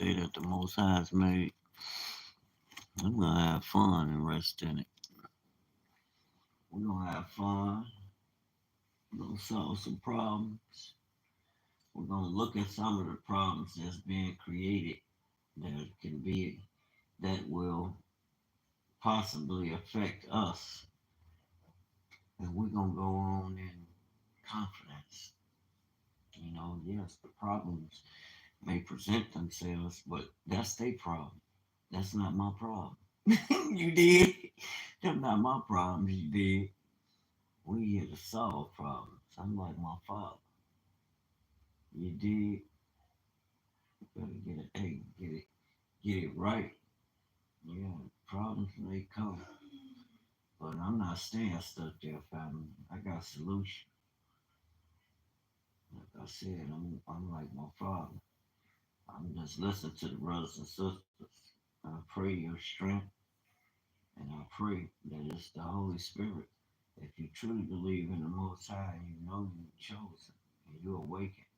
day that the Most High has made. I'm gonna have fun and rest in it. We're gonna have fun. We're gonna solve some problems. We're gonna look at some of the problems that's being created that can be that will possibly affect us, and we're gonna go on in confidence. Yes, the problems may present themselves, but that's their problem. That's not my problem. You did. That's not my problems. You did. We here to solve problems. I'm like my father. You did. Better get it. Hey, get it right. Yeah, problems may come, but I'm not staying stuck there, family. I got solution. Like I said, I'm like my father. I'm just listening to the brothers and sisters. I pray your strength, and I pray that it's the Holy Spirit. If you truly believe in the Most High, and you know you're chosen and you're awakened.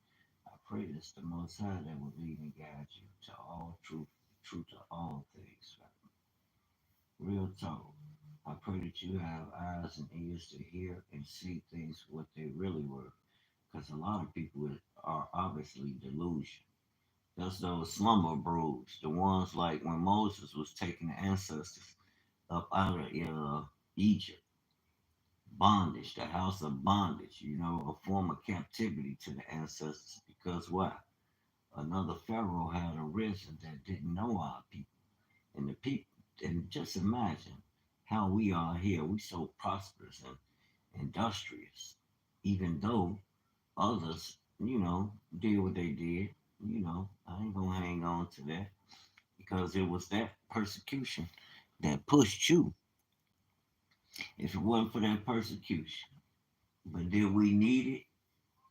I pray that it's the Most High that will lead and guide you to all truth to all things. Real talk. I pray that you have eyes and ears to hear and see things what they really were. Because a lot of people are obviously delusional. That's those slumber brews, the ones like when Moses was taking the ancestors up out of Egypt, bondage, the house of bondage, a form of captivity to the ancestors. Because why? Another Pharaoh had arisen that didn't know our people. And the people, and just imagine how we are here. We so prosperous and industrious, even though others, did what they did. I ain't gonna hang on to that because it was that persecution that pushed you. If it wasn't for that persecution, but did we need it?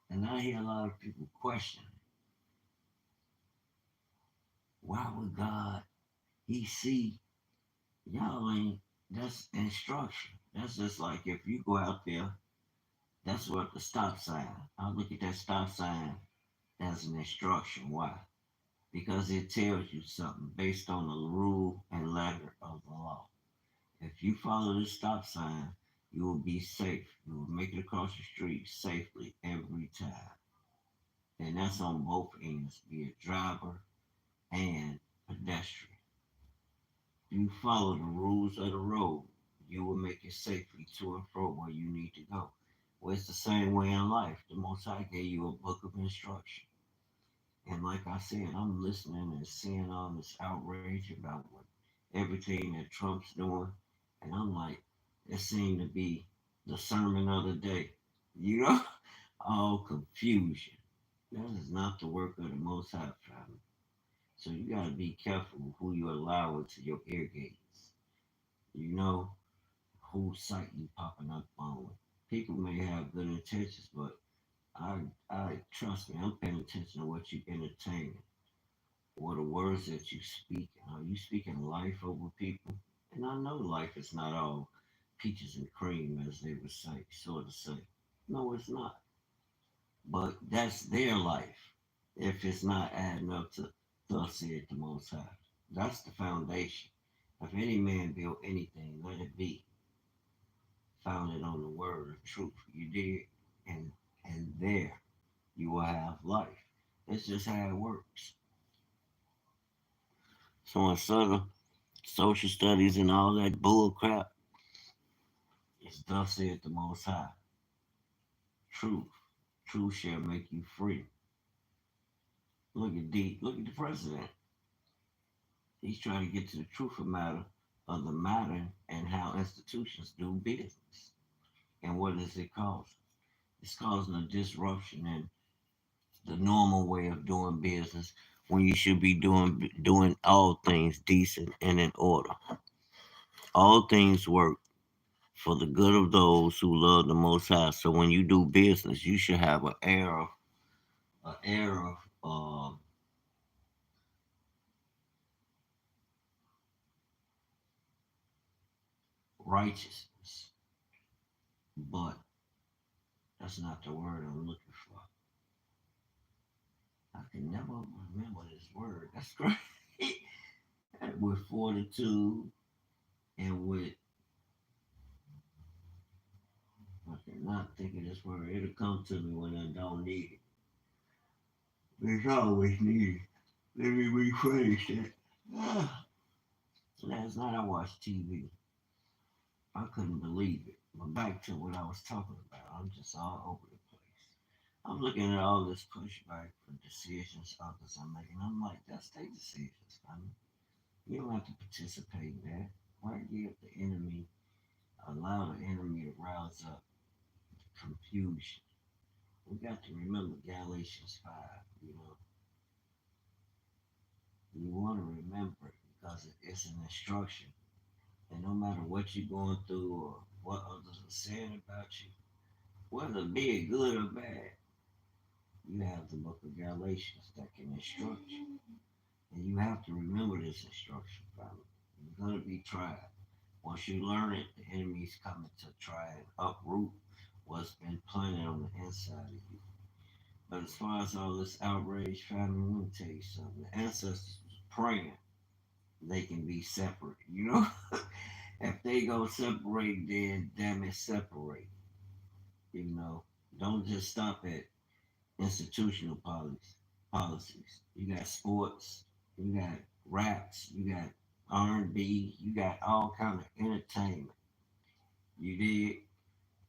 And I hear a lot of people question, why would God? He see y'all ain't. That's instruction. That's just like if you go out there. That's what the stop sign. I look at that stop sign as an instruction. Why? Because it tells you something based on the rule and letter of the law. If you follow this stop sign, you will be safe. You will make it across the street safely every time. And that's on both ends, be it driver and pedestrian. If you follow the rules of the road, you will make it safely to and fro where you need to go. Well, it's the same way in life. The Most High gave you a book of instruction. And like I said, I'm listening and seeing all this outrage about what everything that Trump's doing. And I'm like, it seemed to be the sermon of the day. You know? All confusion. That is not the work of the Most High, family. So you got to be careful who you allow into your ear gates. You know whose site you popping up on. People may have good intentions, but I trust me. I'm paying attention to what you entertaining or the words that you speaking. Are you speaking life over people? And I know life is not all peaches and cream, as they would say, sort of say. No, it's not. But that's their life. If it's not adding up to thus said the Most High, that's the foundation. If any man build anything, let it be founded on the word of truth. You did, and there you will have life. That's just how it works. So instead of social studies and all that bull crap, it's thus said the Most High. Truth. Truth shall make you free. Look at the president. He's trying to get to the truth of the matter and how institutions do business. And what is it causing? It's causing a disruption in the normal way of doing business when you should be doing all things decent and in order. All things work for the good of those who love the Most High. So when you do business, you should have an air of righteousness. But that's not the word I'm looking for. I I can never remember this word. That's great. With fortitude and with, I cannot think of this word. It'll come to me when I don't need it. It's always needed. Let me rephrase that. Ah, last night I watched TV. I couldn't believe it. But back to what I was talking about. I'm just all over the place. I'm looking at all this pushback for decisions others are making. I'm like, that's their decisions. I mean, you don't have to participate in that. Why give the enemy, allow the enemy to rouse up confusion? We got to remember Galatians 5. You know, you want to remember it because it's an instruction. And no matter what you're going through or what others are saying about you, whether be it good or bad, you have the book of Galatians that can instruct you. And you have to remember this instruction, family. You're going to be tried. Once you learn it, the enemy's coming to try and uproot what's been planted on the inside of you. But as far as all this outrage, family, let me tell you something. The ancestors was praying they can be separate, you know? If they go separate, then damn it, separate. You know, don't just stop at institutional policies. You got sports, you got raps, you got R&B, you got all kind of entertainment. You did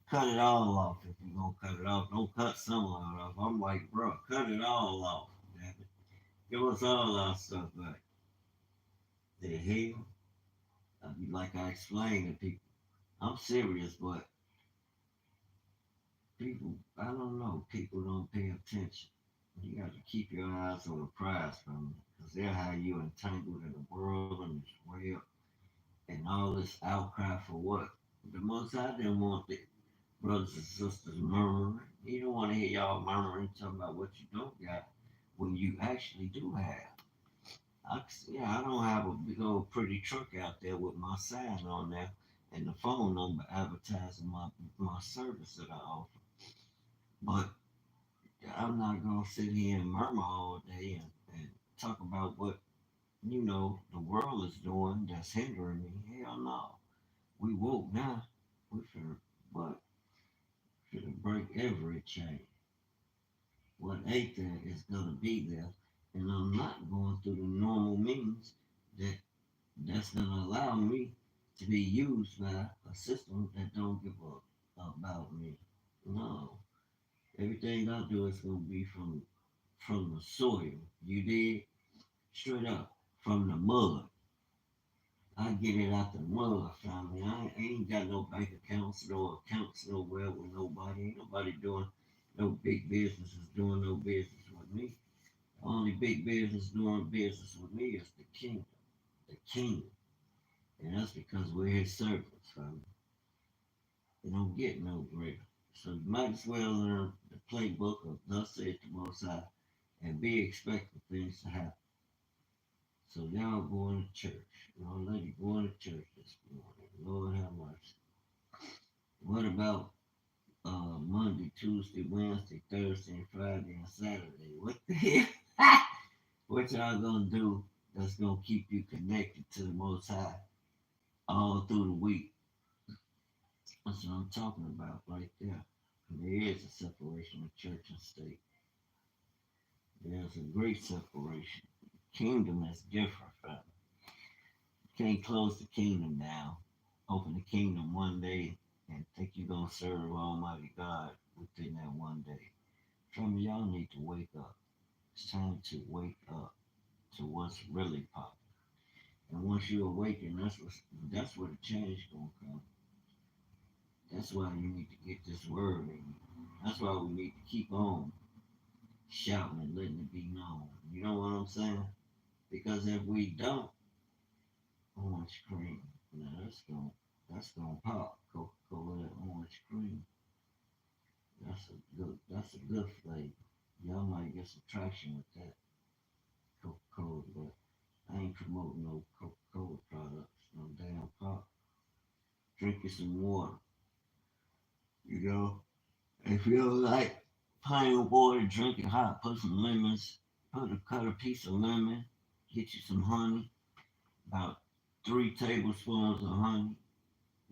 cut it all off if you're gonna cut it off. Don't cut some of it off. I'm like, bro, cut it all off. Damn it. Give us all our stuff back. The hell? I be like I explained to people. I'm serious, but people, I don't know, people don't pay attention. You got to keep your eyes on the prize, family, because they'll have you entangled in the world and this web and all this outcry for what? The most I didn't want the brothers and sisters murmuring. You don't want to hear y'all murmuring, talking about what you don't got when you actually do have. I don't have a big old pretty truck out there with my sign on there and the phone number advertising my service that I offer. But I'm not gonna sit here and murmur all day and talk about what the world is doing that's hindering me. Hell no. We woke now. We finna what? Finna break every chain. What ain't there is gonna be there. And I'm not going through the normal means that that's gonna allow me to be used by a system that don't give a about me. No. Everything I do is gonna be from the soil. You did straight up from the mud. I get it out the mud, family. I ain't got no bank accounts, no accounts nowhere with nobody. Ain't nobody doing no big businesses doing no business with me. The only big business doing business with me is the kingdom. The kingdom. And that's because we're his servants, family. It don't get no greater. So you might as well learn the playbook of thus saith the Most High and be expecting things to happen. So y'all going to church. Y'all lady going to church this morning. Lord have mercy. What about Monday, Tuesday, Wednesday, Thursday, and Friday, and Saturday? What the hell? What y'all gonna do that's gonna keep you connected to the Most High all through the week? That's what I'm talking about right there. There is a separation of church and state. There's a great separation. Kingdom is different, family. You can't close the kingdom down. Open the kingdom one day and think you're gonna serve Almighty God within that one day. Some of y'all need to wake up. It's time to wake up to what's really popping. And once you awaken, that's where the change gonna come. That's why you need to get this word in you. That's why we need to keep on shouting and letting it be known. You know what I'm saying? Because if we don't, orange cream, now that's gonna pop. Coca-Cola orange cream. That's a good flavor. Y'all might get some traction with that Coca-Cola, but I ain't promoting no Coca-Cola products, no damn pop. Drinking some water, you know. If you don't like plain water, drink it hot. Put some lemons, cut a piece of lemon, get you some honey, about 3 tablespoons of honey,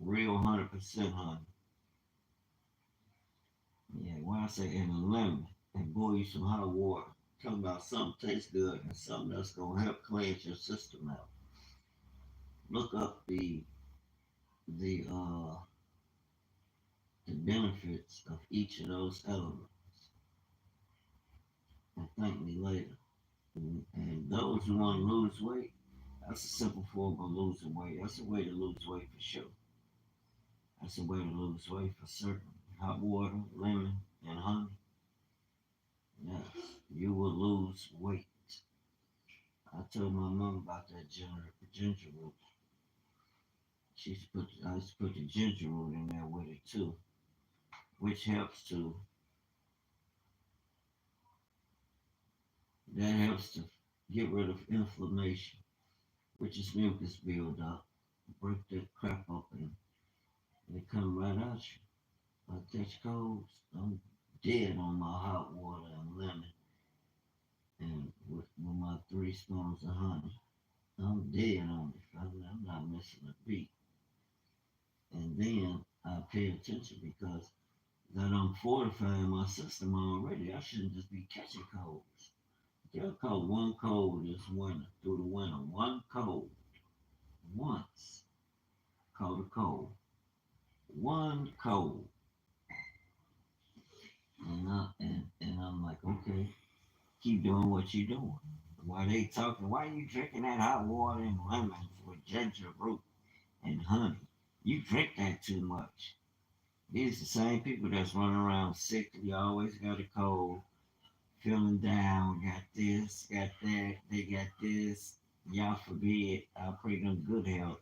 real 100% honey. Yeah, when I say in a lemon, and boil you some hot water. Talking about something tastes good and something that's gonna help cleanse your system out. Look up the uh the benefits of each of those elements and thank me later. And those who want to lose weight, that's a simple form of losing weight. That's a way to lose weight for sure. That's a way to lose weight for certain. Hot water, lemon, and honey. Yes, you will lose weight. I told my mom about that ginger root. I used to put the ginger root in there with it too, which helps to get rid of inflammation, which is mucus buildup. Break that crap open and it come right at you. I catch colds. I'm dead on my hot water and lemon and with my 3 spoons of honey. I'm dead on it. I'm not missing a beat. And then I pay attention because that I'm fortifying my system already. I shouldn't just be catching colds. They'll call one cold this winter, through the winter. One cold, once, called a cold. One cold. And I'm like, okay, keep doing what you're doing. While they talking, why you drinking that hot water and lemons with ginger root and honey? You drink that too much. These are the same people that's running around sick. You always got a cold, feeling down, got this, got that, they got this. Y'all forbid, I pray them good health.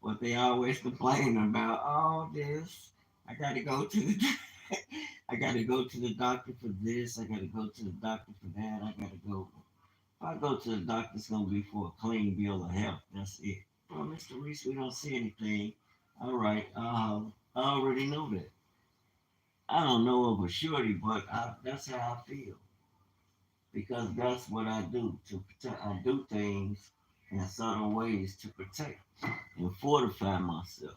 But they always complaining about all this. I gotta go to the I gotta go to the doctor for this, I gotta go to the doctor for that, I gotta go. If I go to the doctor, it's gonna be for a clean bill of health. That's it. Well, Mr. Reese, we don't see anything. All right, I already know that. I don't know of a surety, but that's how I feel because that's what I do to protect. I do things in certain ways to protect and fortify myself.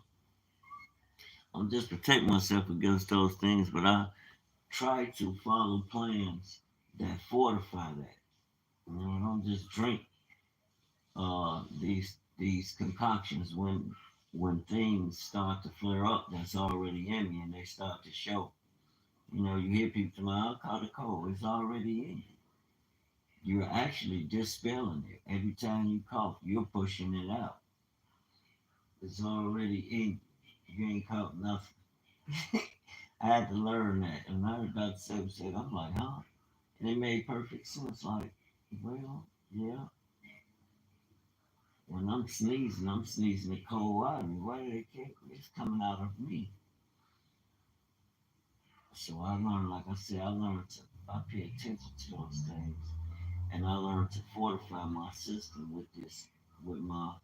I don't just protect myself against those things, but I try to follow plans that fortify that. You know, I don't just drink these concoctions when things start to flare up that's already in me and they start to show. You know, you hear people say, "I caught a cold." It's already in you. You're actually dispelling it. Every time you cough, you're pushing it out. It's already in you. You ain't caught nothing. I had to learn that. And I heard Dr. Sebi said, I'm like, huh? And it made perfect sense. Like, well, yeah. When I'm sneezing the cold out of me. Why do they care? It's coming out of me. So I learned, like I said, I pay attention to those things. And I learned to fortify my system with my,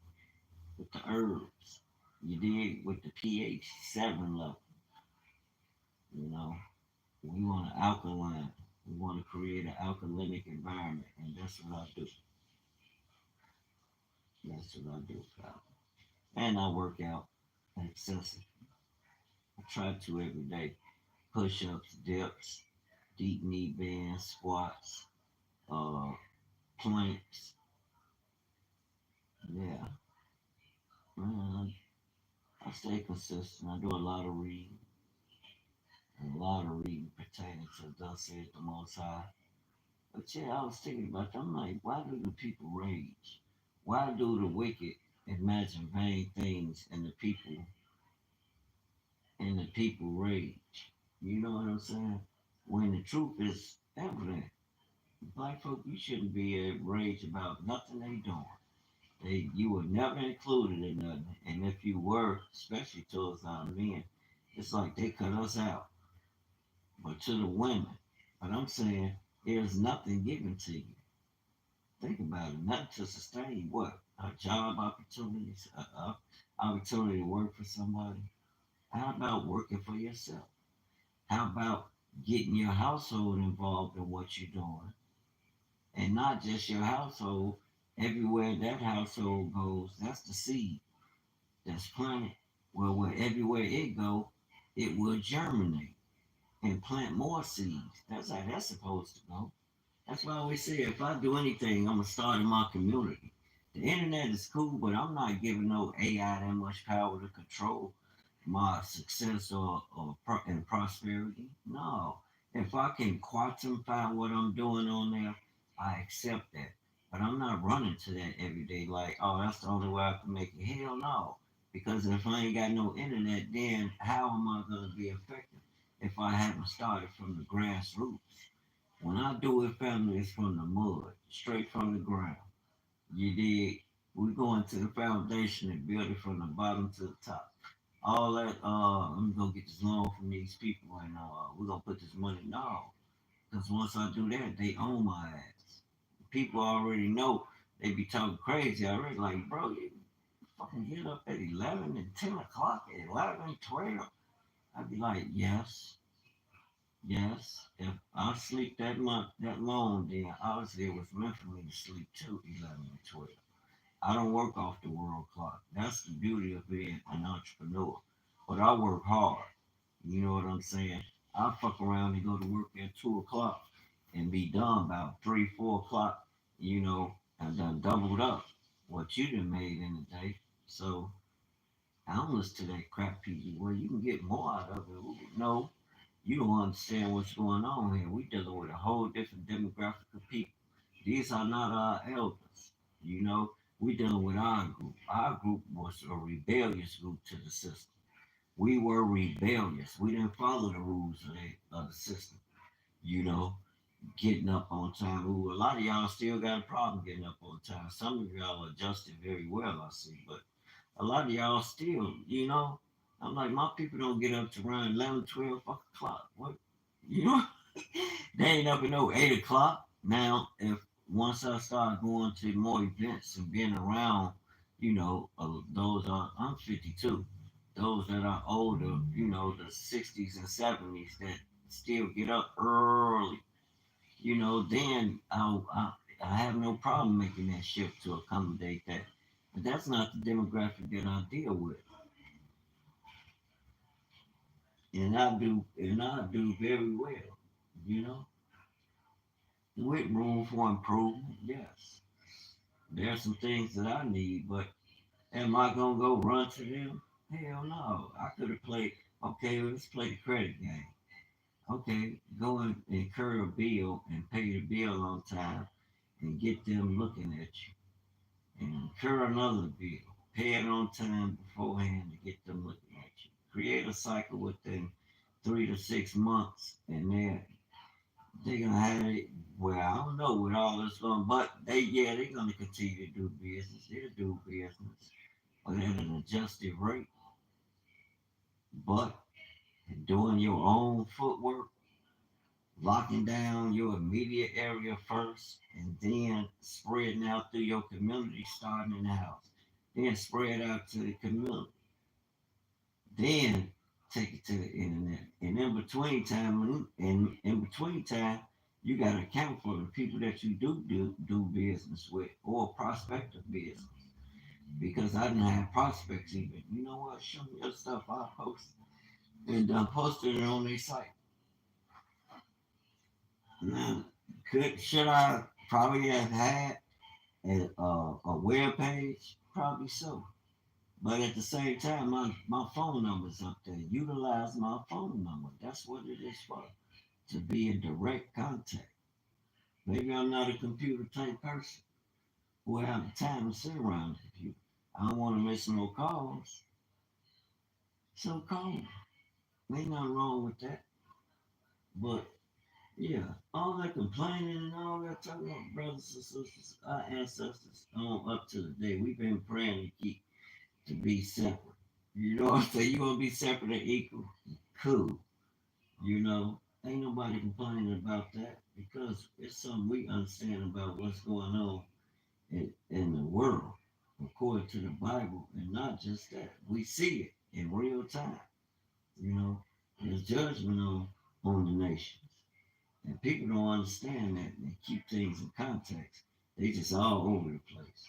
with the herbs. You dig? With the pH 7 level. You know, we want to alkaline. We want to create an alkalinic environment. And that's what I do. That's what I do, pal. And I work out excessive. I try to every day. Push ups, dips, deep knee bands, squats, uh, planks. Yeah. Man, I stay consistent. I do a lot of reading. A lot of reading pertaining to thus saith the Most High. But yeah, I was thinking about that. I'm like, why do the people rage? Why do the wicked imagine vain things and the people rage? You know what I'm saying? When the truth is evident, black folk, you shouldn't be rage about nothing they doing. You were never included in nothing, and if you were, especially towards our men, it's like they cut us out. But to the women, but I'm saying there's nothing given to you. Think about it, nothing to sustain you. What? Job opportunities, opportunity to work for somebody. How about working for yourself? How about getting your household involved in what you're doing And not just your household, everywhere that household goes, that's the seed that's planted. Well, where everywhere it go, it will germinate and plant more seeds. That's how that's supposed to go. That's why I always say if I do anything, I'm gonna start in my community. The internet is cool, but I'm not giving no AI that much power to control my success and prosperity. No. If I can quantify what I'm doing on there, I accept that. But I'm not running to that every day like, oh, that's the only way I can make it. Hell no. Because if I ain't got no internet, then how am I going to be effective if I haven't started from the grassroots? When I do it, family, it's from the mud, straight from the ground. You dig? We go into the foundation and build it from the bottom to the top. All that, I'm gonna get this loan from these people and we're gonna put this money. No, because once I do that, they own my ass. People already know. They be talking crazy already. Like, bro, you fucking get up at 11 and 10 o'clock, at 11, 12. I'd be like, yes, yes. If I sleep that month, that long, then obviously it was meant for me to sleep too, 11 and 12. I don't work off the world clock. That's the beauty of being an entrepreneur. But I work hard. You know what I'm saying? I fuck around and go to work at 2 o'clock and be done about 3, 4 o'clock. You know, and done doubled up what you done made in a day. So I don't listen to that crap people. Well, you can get more out of it. No, you don't understand what's going on here. We dealing with a whole different demographic of people. These are not our elders. You know, we dealing with our group. Our group was a rebellious group to the system. We were rebellious. We didn't follow the rules of the system. You know, getting up on time. Ooh, a lot of y'all still got a problem getting up on time. Some of y'all adjusted very well, I see, but a lot of y'all still, you know, I'm like, my people don't get up to around 11, 12 o'clock. What? You know, they ain't up at no 8 o'clock. Now, if once I start going to more events and being around, you know, those are, I'm 52, those that are older, you know, the 60s and 70s that still get up early, you know, then I have no problem making that shift to accommodate that. But that's not the demographic that I deal with, and I do very well. You know, with room for improvement. Yes, there are some things that I need, but am I gonna go run to them? Hell no. I could have played. Okay, let's play the credit game. Okay, go and incur a bill and pay the bill on time and get them looking at you and incur another bill. Pay it on time beforehand to get them looking at you. Create a cycle within 3 to 6 months, and they're gonna have it. Well, I don't know what all this going, but they're gonna continue to do business. They'll do business, but at an adjusted rate. But doing your own footwork, locking down your immediate area first, and then spreading out through your community, starting in the house, then spread out to the community, then take it to the internet. And in between time, you got to account for the people that you do business with or prospective business. Because I didn't have prospects even. You know what? Show me your stuff. I'll post and posted it on their site. Now, should I probably have had a web page? Probably so. But at the same time, my phone number's up there. Utilize my phone number. That's what it is for. To be in direct contact. Maybe I'm not a computer type person who have the time to sit around the computer. I don't want to miss no calls. So call me. Ain't nothing wrong with that. But yeah, all that complaining and all that talking about brothers and sisters, our ancestors, up to the day, we've been praying to keep to be separate. You know what I'm saying? You want to be separate and equal? Cool. You know, ain't nobody complaining about that because it's something we understand about what's going on in the world according to the Bible, and not just that. We see it in real time. You know, there's judgment on the nations. And people don't understand that. They keep things in context. They just all over the place.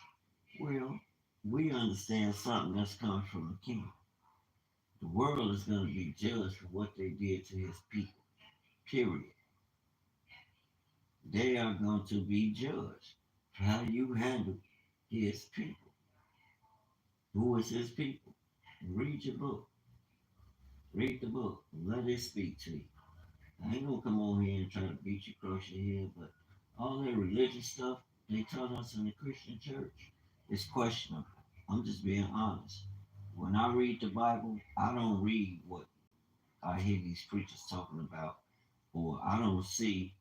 Well, we understand something that's coming from the king. The world is going to be judged for what they did to his people. Period. They are going to be judged for how you handle his people. Who is his people? Read your book. Read the book. Let it speak to you. I ain't gonna come on here and try to beat you across your head, but all that religious stuff they taught us in the Christian church is questionable. I'm just being honest. When I read the Bible, I don't read what I hear these preachers talking about, or I don't see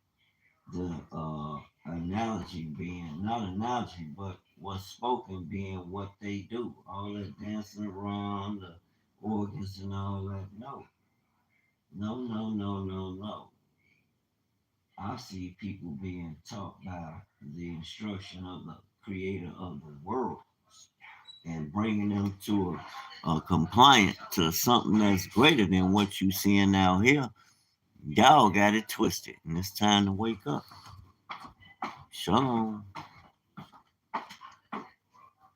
the analogy being not analogy, but what's spoken being what they do. All that dancing around the organs and all that. No, no, no, no, no, no. I see people being taught by the instruction of the creator of the world and bringing them to a compliant to something that's greater than what you seeing out here. Y'all got it twisted, and it's time to wake up. Shalom.